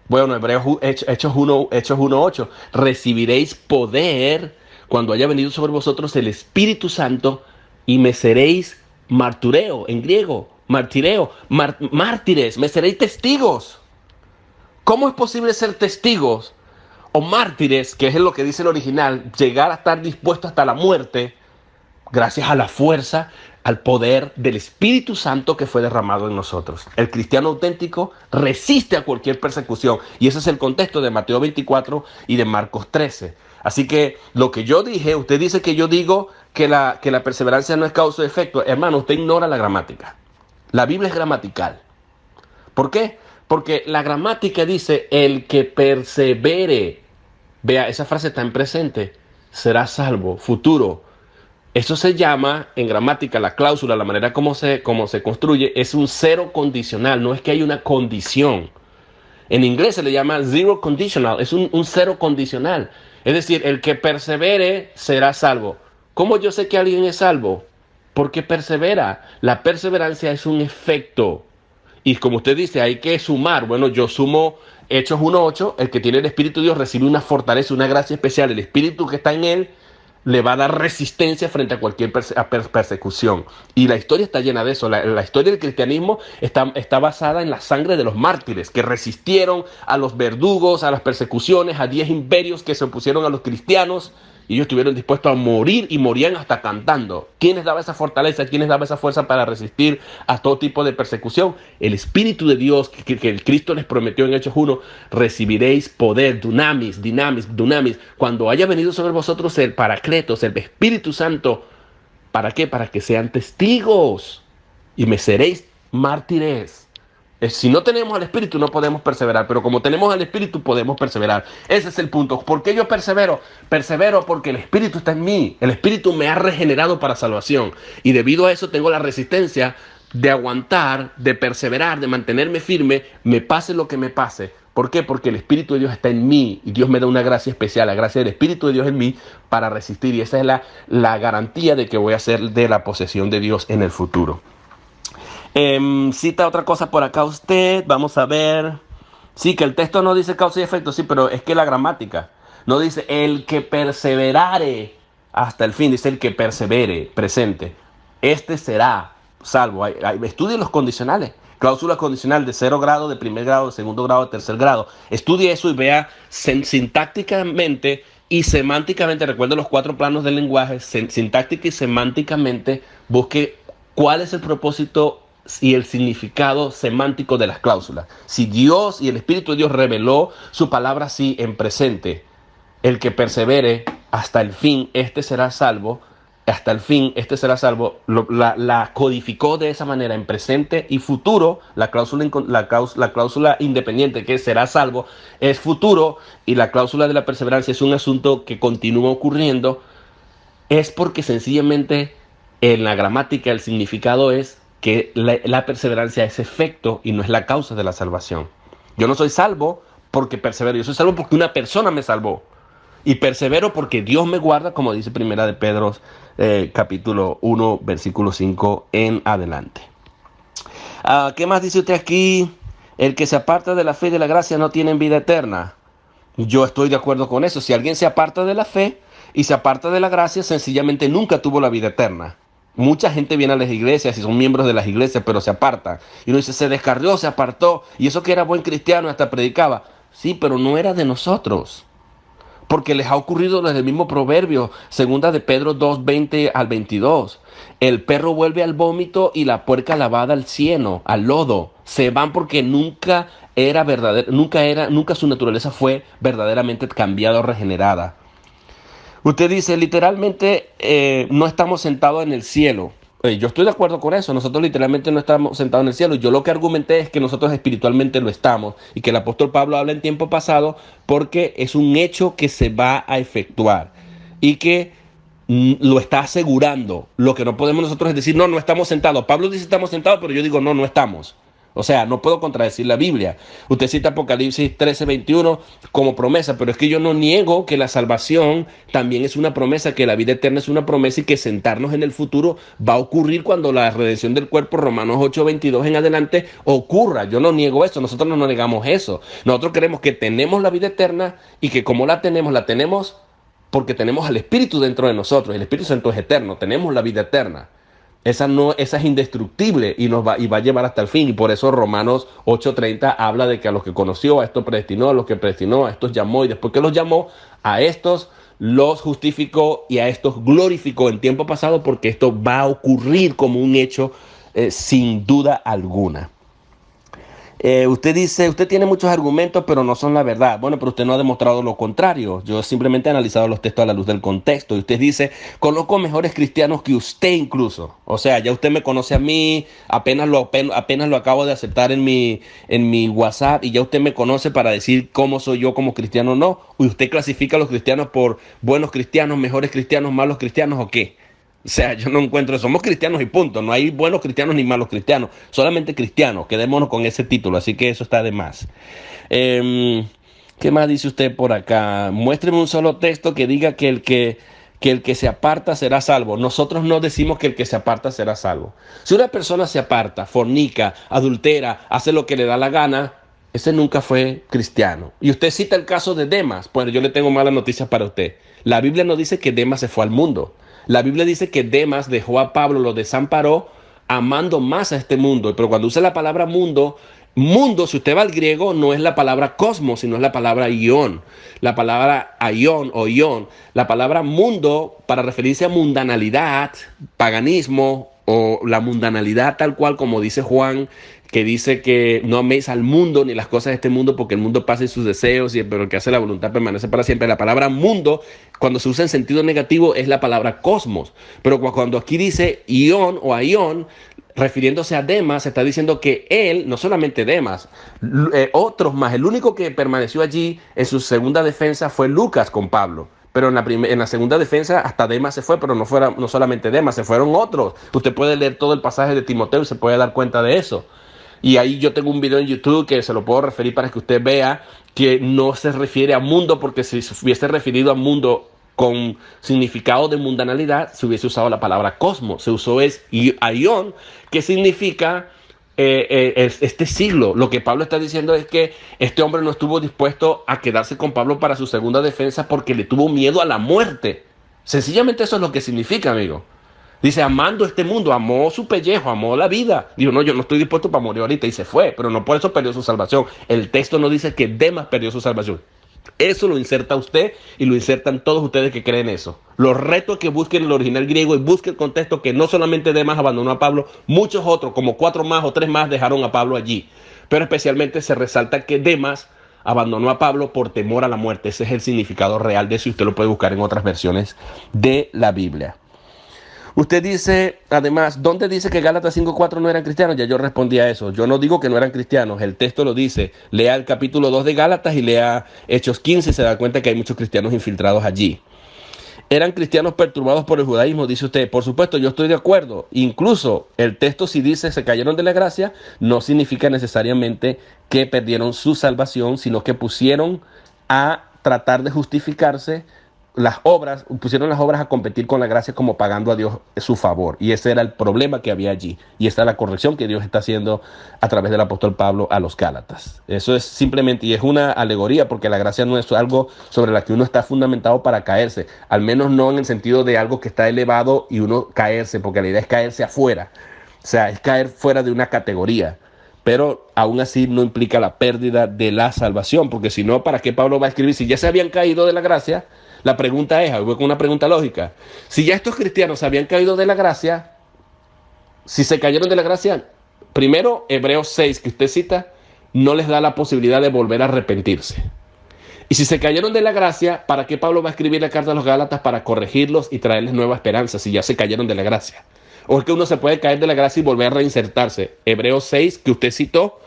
Bueno, Hechos 1:8. Recibiréis poder cuando haya venido sobre vosotros el Espíritu Santo y me seréis martureo, en griego, martireo, mártires, me seréis testigos. ¿Cómo es posible ser testigos o mártires, que es lo que dice el original, llegar a estar dispuesto hasta la muerte, gracias a la fuerza, al poder del Espíritu Santo que fue derramado en nosotros? El cristiano auténtico resiste a cualquier persecución, y ese es el contexto de Mateo 24 y de Marcos 13. Así que lo que yo dije, usted dice que yo digo que la perseverancia no es causa y efecto. Hermano, usted ignora la gramática. La Biblia es gramatical. ¿Por qué? Porque la gramática dice, el que persevere, vea, esa frase está en presente, será salvo, futuro. Eso se llama, en gramática, la cláusula, la manera como se construye, es un cero condicional, no es que hay una condición. En inglés se le llama zero conditional, es un cero condicional. Es decir, el que persevere será salvo. ¿Cómo yo sé que alguien es salvo? Porque persevera. La perseverancia es un efecto. Y como usted dice, hay que sumar. Bueno, yo sumo Hechos 1:8. El que tiene el Espíritu de Dios recibe una fortaleza, una gracia especial. El Espíritu que está en él le va a dar resistencia frente a cualquier persecución. Y la historia está llena de eso. La historia del cristianismo está basada en la sangre de los mártires que resistieron a los verdugos, a las persecuciones, a 10 imperios que se opusieron a los cristianos. Y ellos estuvieron dispuestos a morir y morían hasta cantando. ¿Quién les daba esa fortaleza? ¿Quién les daba esa fuerza para resistir a todo tipo de persecución? El Espíritu de Dios que el Cristo les prometió en Hechos 1. Recibiréis poder, dunamis. Cuando haya venido sobre vosotros el Paracletos, el Espíritu Santo. ¿Para qué? Para que sean testigos. Y me seréis mártires. Si no tenemos al Espíritu no podemos perseverar, pero como tenemos al Espíritu podemos perseverar. Ese es el punto. ¿Por qué yo persevero? Persevero porque el Espíritu está en mí. El Espíritu me ha regenerado para salvación. Y debido a eso tengo la resistencia de aguantar, de perseverar, de mantenerme firme, me pase lo que me pase. ¿Por qué? Porque el Espíritu de Dios está en mí y Dios me da una gracia especial, la gracia del Espíritu de Dios en mí para resistir. Y esa es la garantía de que voy a ser de la posesión de Dios en el futuro. Cita otra cosa por acá usted, vamos a ver. Sí, que el texto no dice causa y efecto, sí, pero es que la gramática no dice el que perseverare hasta el fin, dice el que persevere, presente. Este será salvo. Estudie los condicionales, cláusula condicional de 0 grado, de primer grado, de segundo grado, de tercer grado. Estudie eso y vea sintácticamente y semánticamente, recuerde los 4 planos del lenguaje, sintáctica y semánticamente, busque cuál es el propósito y el significado semántico de las cláusulas. Si Dios y el Espíritu de Dios reveló su palabra así en presente, el que persevere hasta el fin, este será salvo. Hasta el fin, este será salvo. La codificó de esa manera en presente y futuro. La cláusula independiente que será salvo es futuro, y la cláusula de la perseverancia es un asunto que continúa ocurriendo. Es porque sencillamente en la gramática el significado es que la perseverancia es efecto y no es la causa de la salvación. Yo no soy salvo porque persevero, yo soy salvo porque una persona me salvó. Y persevero porque Dios me guarda, como dice Primera de Pedro, capítulo 1, versículo 5 en adelante. ¿Qué más dice usted aquí? El que se aparta de la fe y de la gracia no tiene vida eterna. Yo estoy de acuerdo con eso. Si alguien se aparta de la fe y se aparta de la gracia, sencillamente nunca tuvo la vida eterna. Mucha gente viene a las iglesias y son miembros de las iglesias, pero se apartan. Y uno dice, se descarrió, se apartó, y eso que era buen cristiano, hasta predicaba. Sí, pero no era de nosotros. Porque les ha ocurrido desde el mismo proverbio, 2 de Pedro 2, 20 al 22. El perro vuelve al vómito y la puerca lavada al cieno, al lodo. Se van porque nunca era verdadero, nunca su naturaleza fue verdaderamente cambiada o regenerada. Usted dice, literalmente, no estamos sentados en el cielo. Yo estoy de acuerdo con eso. Nosotros literalmente no estamos sentados en el cielo. Yo lo que argumenté es que nosotros espiritualmente lo estamos. Y que el apóstol Pablo habla en tiempo pasado porque es un hecho que se va a efectuar. Y que lo está asegurando. Lo que no podemos nosotros es decir, no estamos sentados. Pablo dice estamos sentados, pero yo digo no estamos. O sea, no puedo contradecir la Biblia. Usted cita Apocalipsis 13:21 como promesa, pero es que yo no niego que la salvación también es una promesa, que la vida eterna es una promesa y que sentarnos en el futuro va a ocurrir cuando la redención del cuerpo, Romanos 8:22 en adelante, ocurra. Yo no niego eso, nosotros no negamos eso. Nosotros creemos que tenemos la vida eterna y que como la tenemos porque tenemos al Espíritu dentro de nosotros. El Espíritu Santo es eterno, tenemos la vida eterna. Esa es indestructible y va a llevar hasta el fin. Y por eso Romanos 8:30 habla de que a los que conoció, a estos predestinó, a los que predestinó, a estos llamó. Y después que los llamó, a estos los justificó y a estos glorificó en tiempo pasado, porque esto va a ocurrir como un hecho sin duda alguna. Usted dice, usted tiene muchos argumentos, pero no son la verdad. Bueno, pero usted no ha demostrado lo contrario. Yo simplemente he analizado los textos a la luz del contexto. Y usted dice, conozco mejores cristianos que usted incluso. O sea, ya usted me conoce a mí, apenas lo acabo de aceptar en mi WhatsApp, y ya usted me conoce para decir cómo soy yo como cristiano o no. ¿Y usted clasifica a los cristianos por buenos cristianos, mejores cristianos, malos cristianos o qué? O sea, yo no encuentro, somos cristianos y punto. No hay buenos cristianos ni malos cristianos, solamente cristianos. Quedémonos con ese título, así que eso está de más. ¿Qué más dice usted por acá? Muéstreme un solo texto que diga que el que se aparta será salvo. Nosotros no decimos que el que se aparta será salvo. Si una persona se aparta, fornica, adultera, hace lo que le da la gana, ese nunca fue cristiano. Y usted cita el caso de Demas. Bueno, yo le tengo malas noticias para usted. La Biblia no dice que Demas se fue al mundo. La Biblia dice que Demas dejó a Pablo, lo desamparó, amando más a este mundo. Pero cuando usa la palabra mundo, si usted va al griego, no es la palabra cosmos, sino es la palabra ión. La palabra aión o ión. La palabra mundo, para referirse a mundanalidad, paganismo, o la mundanalidad tal cual como dice Juan, que dice que no améis al mundo ni las cosas de este mundo, porque el mundo pasa en sus deseos, pero el que hace la voluntad permanece para siempre. La palabra mundo, cuando se usa en sentido negativo, es la palabra cosmos. Pero cuando aquí dice ión o aión, refiriéndose a Demas, se está diciendo que él, no solamente Demas, otros más. El único que permaneció allí en su segunda defensa fue Lucas con Pablo. Pero en la segunda defensa hasta Demas se fue, pero no solamente Demas, se fueron otros. Usted puede leer todo el pasaje de Timoteo y se puede dar cuenta de eso. Y ahí yo tengo un video en YouTube que se lo puedo referir para que usted vea que no se refiere a mundo, porque si se hubiese referido a mundo con significado de mundanalidad, se hubiese usado la palabra cosmos. Se usó aión, que significa este siglo. Lo que Pablo está diciendo es que este hombre no estuvo dispuesto a quedarse con Pablo para su segunda defensa porque le tuvo miedo a la muerte. Sencillamente eso es lo que significa, amigo. Dice, amando este mundo, amó su pellejo, amó la vida. Dijo, no, yo no estoy dispuesto para morir ahorita, y se fue, pero no por eso perdió su salvación. El texto no dice que Demas perdió su salvación. Eso lo inserta usted y lo insertan todos ustedes que creen eso. Los reto es que busquen el original griego y busquen el contexto, que no solamente Demas abandonó a Pablo, muchos otros, como 4 más o 3 más, dejaron a Pablo allí. Pero especialmente se resalta que Demas abandonó a Pablo por temor a la muerte. Ese es el significado real de eso y usted lo puede buscar en otras versiones de la Biblia. Usted dice, además, ¿dónde dice que Gálatas 5:4 no eran cristianos? Ya yo respondí a eso. Yo no digo que no eran cristianos, el texto lo dice. Lea el capítulo 2 de Gálatas y lea Hechos 15 y se da cuenta que hay muchos cristianos infiltrados allí. ¿Eran cristianos perturbados por el judaísmo? Dice usted. Por supuesto, yo estoy de acuerdo. Incluso el texto, si dice se cayeron de la gracia, no significa necesariamente que perdieron su salvación, sino que pusieron a tratar de justificarse pusieron las obras a competir con la gracia, como pagando a Dios su favor. Y ese era el problema que había allí. Y esta es la corrección que Dios está haciendo a través del apóstol Pablo a los Gálatas. Eso es simplemente, y es una alegoría, porque la gracia no es algo sobre la que uno está fundamentado para caerse. Al menos no en el sentido de algo que está elevado y uno caerse, porque la idea es caerse afuera. O sea, es caer fuera de una categoría. Pero aún así no implica la pérdida de la salvación, porque si no, ¿para qué Pablo va a escribir? Si ya se habían caído de la gracia, la pregunta es, voy con una pregunta lógica. Si ya estos cristianos se habían caído de la gracia, si se cayeron de la gracia, primero, Hebreos 6, que usted cita, no les da la posibilidad de volver a arrepentirse. Y si se cayeron de la gracia, ¿para qué Pablo va a escribir la carta a los Gálatas? Para corregirlos y traerles nueva esperanza, si ya se cayeron de la gracia. ¿O es que uno se puede caer de la gracia y volver a reinsertarse? Hebreos 6, que usted citó,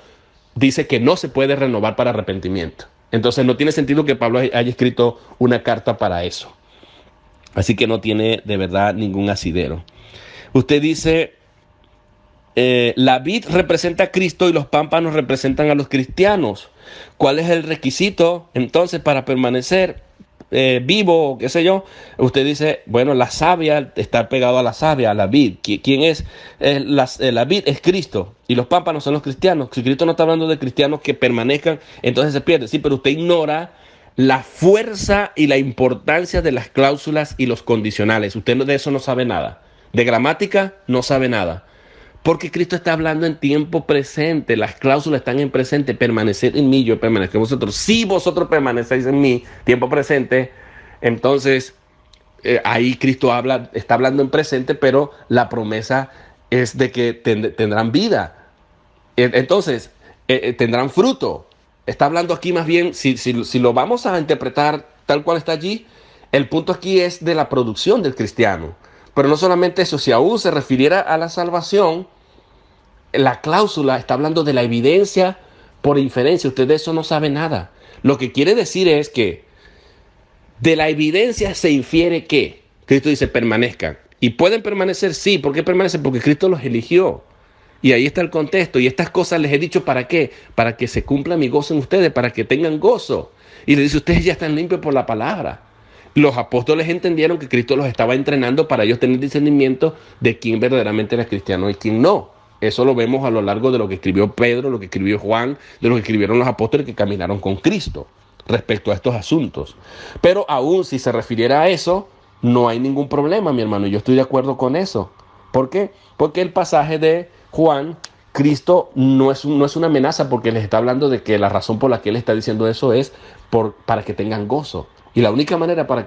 dice que no se puede renovar para arrepentimiento. Entonces no tiene sentido que Pablo haya escrito una carta para eso. Así que no tiene de verdad ningún asidero. Usted dice, la vid representa a Cristo y los pámpanos representan a los cristianos. ¿Cuál es el requisito entonces para permanecer vivo, qué sé yo? Usted dice, bueno, la savia, estar pegado a la savia, a la vid. ¿Quién es? La vid es Cristo y los pámpanos son los cristianos. Si Cristo no está hablando de cristianos que permanezcan, entonces se pierde. Sí, pero usted ignora la fuerza y la importancia de las cláusulas y los condicionales. Usted de eso no sabe nada. De gramática no sabe nada. Porque Cristo está hablando en tiempo presente. Las cláusulas están en presente. Permaneced en mí, yo permanezco en vosotros. Si vosotros permanecéis en mí, tiempo presente, entonces ahí Cristo está hablando en presente, pero la promesa es de que tendrán vida. Entonces, tendrán fruto. Está hablando aquí más bien, si lo vamos a interpretar tal cual está allí, el punto aquí es de la producción del cristiano. Pero no solamente eso, si aún se refiriera a la salvación, la cláusula está hablando de la evidencia por inferencia. Usted de eso no sabe nada. Lo que quiere decir es que de la evidencia se infiere que Cristo dice permanezcan. ¿Y pueden permanecer? Sí. ¿Por qué permanecen? Porque Cristo los eligió. Y ahí está el contexto. Y estas cosas les he dicho ¿para qué? Para que se cumpla mi gozo en ustedes, para que tengan gozo. Y le dice, ustedes ya están limpios por la palabra. Los apóstoles entendieron que Cristo los estaba entrenando para ellos tener discernimiento de quién verdaderamente era cristiano y quién no. Eso lo vemos a lo largo de lo que escribió Pedro, lo que escribió Juan, de lo que escribieron los apóstoles que caminaron con Cristo respecto a estos asuntos. Pero aún si se refiriera a eso, no hay ningún problema, mi hermano. Yo estoy de acuerdo con eso. ¿Por qué? Porque el pasaje de Juan, Cristo no es una amenaza, porque les está hablando de que la razón por la que él está diciendo eso es para que tengan gozo. Y la única manera para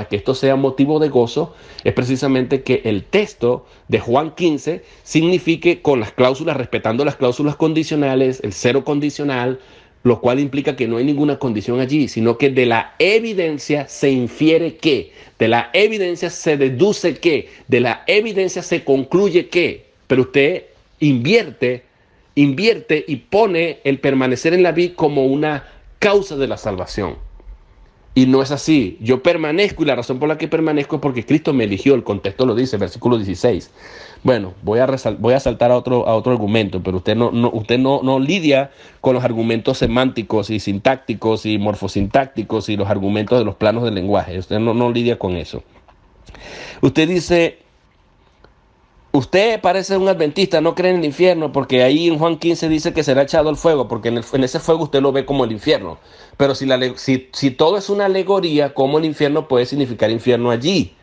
que esto sea motivo de gozo es precisamente que el texto de Juan 15 signifique con las cláusulas, respetando las cláusulas condicionales, el cero condicional, lo cual implica que no hay ninguna condición allí, sino que de la evidencia se infiere que, de la evidencia se deduce que, de la evidencia se concluye que, pero usted invierte y pone el permanecer en la vid como una causa de la salvación. Y no es así. Yo permanezco y la razón por la que permanezco es porque Cristo me eligió. El contexto lo dice, versículo 16. Bueno, voy a saltar a otro argumento, pero usted no lidia con los argumentos semánticos y sintácticos y morfosintácticos y los argumentos de los planos del lenguaje. Usted no lidia con eso. Usted dice, usted parece un adventista, no cree en el infierno, porque ahí en Juan 15 dice que será echado al fuego, porque en ese fuego usted lo ve como el infierno. Pero si todo es una alegoría, ¿cómo el infierno puede significar infierno allí?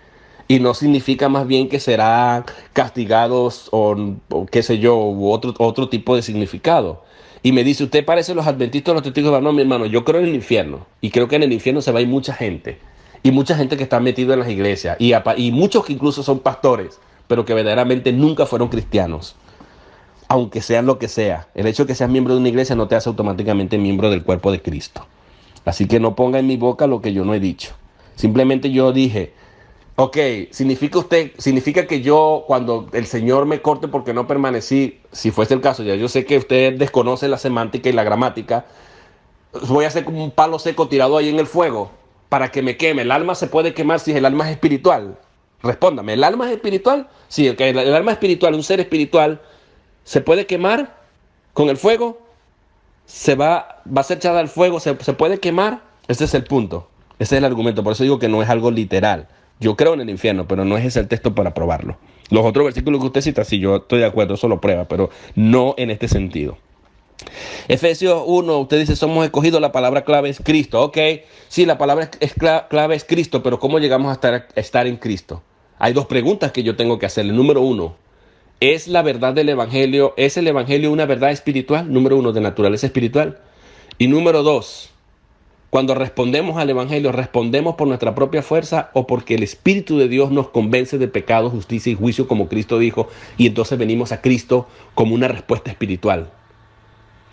Y no significa más bien que serán castigados o qué sé yo, u otro tipo de significado. Y me dice, usted parece los adventistas, los testigos de Jehová. No, mi hermano, yo creo en el infierno. Y creo que en el infierno se va a ir mucha gente. Y mucha gente que está metida en las iglesias. Y muchos que incluso son pastores, pero que verdaderamente nunca fueron cristianos. Aunque sean lo que sea. El hecho de que seas miembro de una iglesia no te hace automáticamente miembro del cuerpo de Cristo. Así que no ponga en mi boca lo que yo no he dicho. Simplemente yo dije, ok, significa que yo, cuando el Señor me corte porque no permanecí, si fuese el caso, ya yo sé que usted desconoce la semántica y la gramática, voy a hacer como un palo seco tirado ahí en el fuego para que me queme. ¿El alma se puede quemar si el alma es espiritual? Respóndame, ¿el alma es espiritual? Sí, okay, el alma espiritual, un ser espiritual, ¿se puede quemar con el fuego? Va a ser echada al fuego, ¿se puede quemar? Ese es el punto, ese es el argumento. Por eso digo que no es algo literal. Yo creo en el infierno, pero no es ese el texto para probarlo. Los otros versículos que usted cita, sí, yo estoy de acuerdo, eso lo prueba, pero no en este sentido. Efesios 1, usted dice, somos escogidos, la palabra clave es Cristo. Ok, sí, la palabra clave es Cristo, pero ¿cómo llegamos a estar en Cristo? Hay dos preguntas que yo tengo que hacerle. Número uno, ¿es la verdad del Evangelio, es el Evangelio una verdad espiritual? Número uno, de naturaleza espiritual. Y número dos, Cuando respondemos al Evangelio, ¿respondemos por nuestra propia fuerza o porque el Espíritu de Dios nos convence de pecado, justicia y juicio, como Cristo dijo, y entonces venimos a Cristo como una respuesta espiritual?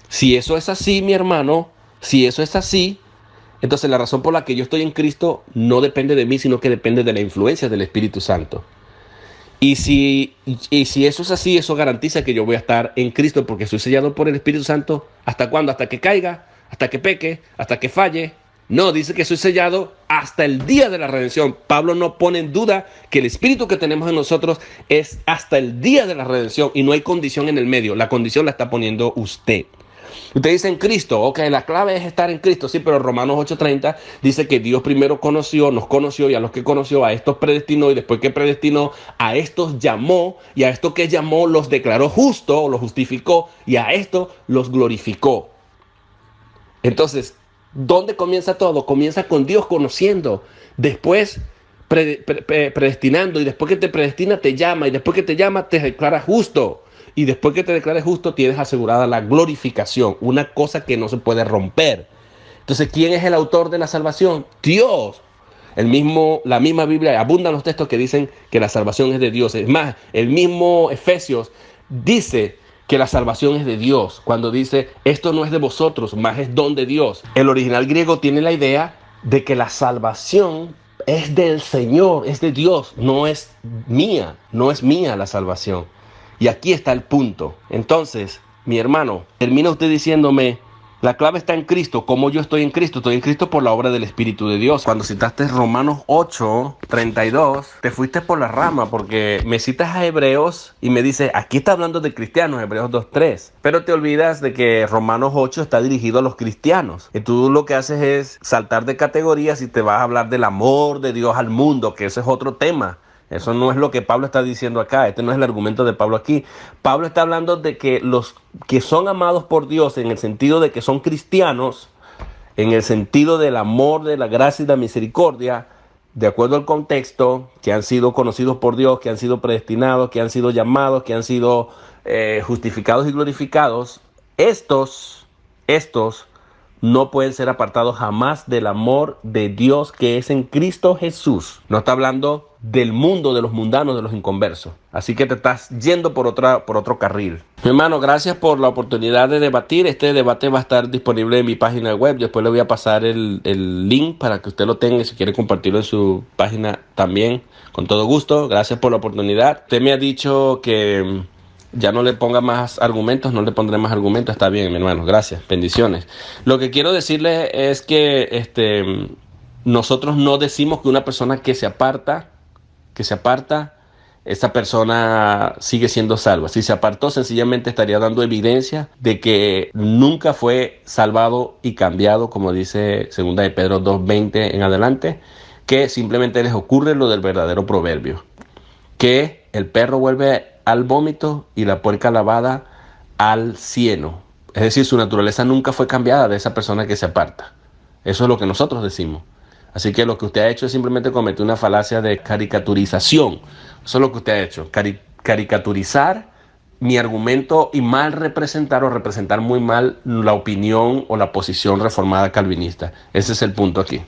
Si eso es así, mi hermano, si eso es así, entonces la razón por la que yo estoy en Cristo no depende de mí, sino que depende de la influencia del Espíritu Santo. Y si eso es así, eso garantiza que yo voy a estar en Cristo porque soy sellado por el Espíritu Santo. ¿Hasta cuándo? ¿Hasta que caiga? ¿Hasta que peque? ¿Hasta que falle? No, dice que soy sellado hasta el día de la redención. Pablo no pone en duda que el Espíritu que tenemos en nosotros es hasta el día de la redención y no hay condición en el medio. La condición la está poniendo usted. Usted dice en Cristo, ok, la clave es estar en Cristo, sí, pero Romanos 8:30 dice que Dios primero nos conoció y a los que conoció, a estos predestinó y después que predestinó, a estos llamó y a estos que llamó los declaró justo o los justificó y a estos los glorificó. Entonces, ¿dónde comienza todo? Comienza con Dios conociendo, después predestinando y después que te predestina te llama y después que te llama te declara justo. Y después que te declares justo, tienes asegurada la glorificación, una cosa que no se puede romper. Entonces, ¿quién es el autor de la salvación? Dios. La misma Biblia, abundan los textos que dicen que la salvación es de Dios. Es más, el mismo Efesios dice que la salvación es de Dios. Cuando dice, esto no es de vosotros, más es don de Dios. El original griego tiene la idea de que la salvación es del Señor, es de Dios, no es mía la salvación. Y aquí está el punto. Entonces, mi hermano, termina usted diciéndome, la clave está en Cristo. ¿Cómo yo estoy en Cristo? Estoy en Cristo por la obra del Espíritu de Dios. Cuando citaste Romanos 8:32, te fuiste por la rama porque me citas a Hebreos y me dices, aquí está hablando de cristianos, Hebreos 2:3. Pero te olvidas de que Romanos 8 está dirigido a los cristianos. Y tú lo que haces es saltar de categorías y te vas a hablar del amor de Dios al mundo, que ese es otro tema. Eso no es lo que Pablo está diciendo acá. Este no es el argumento de Pablo aquí. Pablo está hablando de que los que son amados por Dios en el sentido de que son cristianos, en el sentido del amor, de la gracia y la misericordia, de acuerdo al contexto, que han sido conocidos por Dios, que han sido predestinados, que han sido llamados, que han sido justificados y glorificados, estos no pueden ser apartados jamás del amor de Dios que es en Cristo Jesús. No está hablando del mundo, de los mundanos, de los inconversos. Así que te estás yendo por otro carril. Mi hermano, gracias por la oportunidad de debatir. Este debate va a estar disponible en mi página web. Después le voy a pasar el link para que usted lo tenga y si quiere compartirlo en su página también, con todo gusto. Gracias por la oportunidad. Usted me ha dicho que ya no le ponga más argumentos, no le pondré más argumentos. Está bien, mi hermano, gracias, bendiciones. Lo que quiero decirle es que nosotros no decimos que una persona que se aparta, esa persona sigue siendo salva. Si se apartó, sencillamente estaría dando evidencia de que nunca fue salvado y cambiado, como dice 2 de Pedro 2:20 en adelante, que simplemente les ocurre lo del verdadero proverbio, que el perro vuelve al vómito y la puerca lavada al cieno. Es decir, su naturaleza nunca fue cambiada de esa persona que se aparta. Eso es lo que nosotros decimos. Así que lo que usted ha hecho es simplemente cometer una falacia de caricaturización. Eso es lo que usted ha hecho. Caricaturizar mi argumento y mal representar o representar muy mal la opinión o la posición reformada calvinista. Ese es el punto aquí.